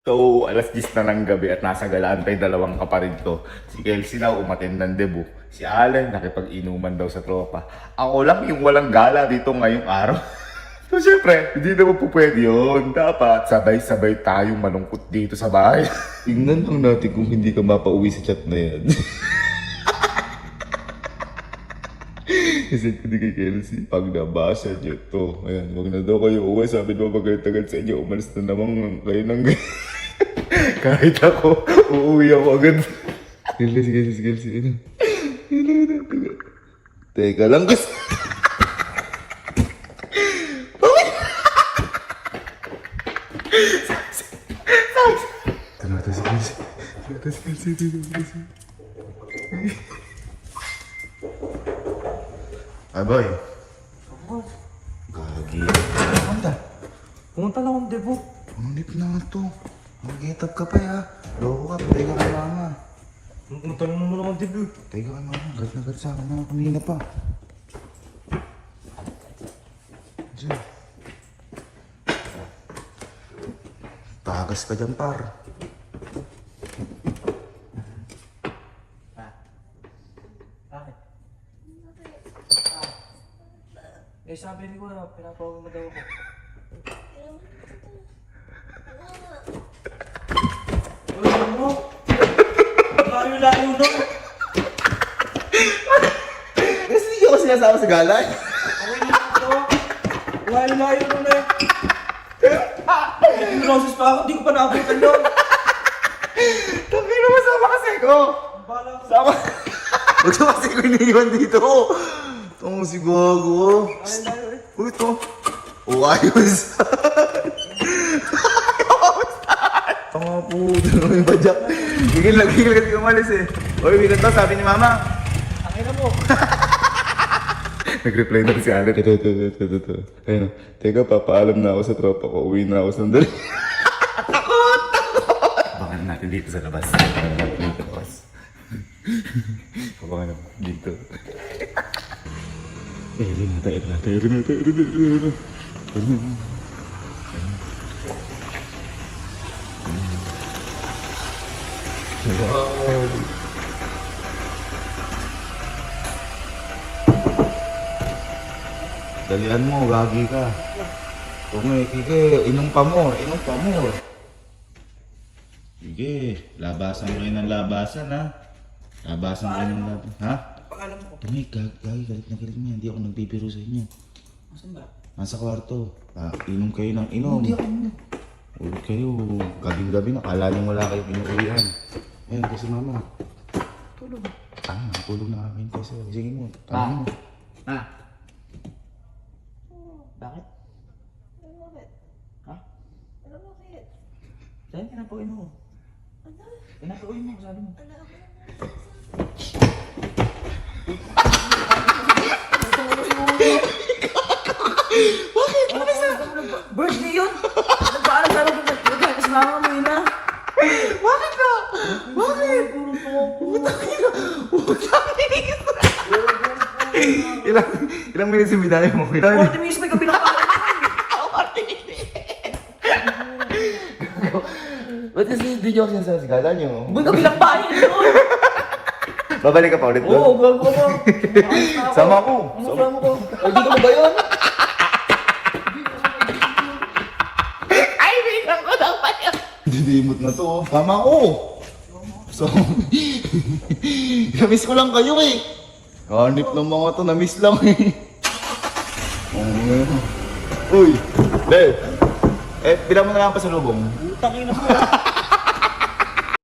So, alas 10 na ng gabi at nasa galaan pa yung dalawang kapatid ko. Si Kelsey daw umattend ng debut. Si Allen nakipag-inuman daw sa tropa. Ako lang yung walang gala dito ngayong araw. So, syempre, hindi naman po pwede yun. Dapat sabay-sabay tayong malungkot dito sa bahay. Tingnan lang natin kung hindi ka mapauwi sa chat na yan. Kasi hindi kay Kelsey, pag nabasa niyo to, ayan, wag na daw kayo uwi. Sabi naman magagad sa inyo, umalis na naman kayo ng kahit ako, uuwi ako agad. Si Kelsey, ano? Teka lang kasi. Ano ito si Kelsey? Ay, boy. Gagi. Pumunta. Pumunta lang akong debut. Pumunip na nga to. Mag-getap ka pa ya. Loko ka, patay ka kay mama. Pumunta lang naman akong debut. Patay ka kay mama. Galit na galit sa akin na kanina pa. Diyan. Tagas ka dyan, par. Bakit? Eh sabi ni Kuya, pinapawag mo daw ako. Uy, mo? Layo-layo na. Kasi hindi ako sinasama sa galay. Okay na ito. Layo-layo na eh. Yung roses pa ako, di ko pa naabutan yun. Tapi naman sama kasi ko. Bala ko. Sama. Huwag siya kasi ko iniiwan dito. Itong si Gogo. Layo-layo eh. Uy, ito. Oh, ayos. Tama po. Ano yung badyak? Gigil kasi umalis eh. Uy, bigat to, sabi ni mama. Akin na mo. Nag-reply na si Allen. Ito. Ayun. Teka, papaalam na ako sa tropa ko. Uwi na ako sandali. Takot! Abangan natin dito sa labas. Abangan natin dito. Eri na. Wow. Dalian mo, gagi ka. Kike, inom pa mo. Sige, labasan mo rin ng labasan, ha? Labasan mo rin ng labasan, ha? Pakalam ko. Tumay, gagi, galit na galit mo yan. Hindi ako nagbibiro sa inyo. Asan ba? Nasa kwarto. Inom kayo ng inom. Hindi ako mo. Ulit kayo, gabing-gabi na. Kala nyo wala kayo pinuuwian. Ayan, kasi mama. Tulog. Tulog na kami kasi. Sige mo, tanong mo. Bakit? Bakit? Ha? Ano bakit? Dahil pinapawin mo. Ano? Pinapawin mo, sabi mo. Ano ako? Bakit? Ano ba sa... Birthday yun! Nagpaalam sa akin kung kasi mama mo yun na. Bakit ka? Bakit? Ilang minutes yung bidahe mo? 40 minutes may kabilang pa. Ba't kasi hindi nyo ako sinasabi sa gala nyo? May kabilang bahay doon. Babalik ka pa ulit Oo, doon? gago mo. Sama ko. Sama ko. Ay, di ka mo ba yun? Ay, bilang ko daw pa yun. Didimot na to. Sama ko. So, namiss ko lang kayo eh. Hanip ng mga to, namiss lang eh. Uy, Dave. Bilang mo na lang pa sa lubong. Tangin na mo.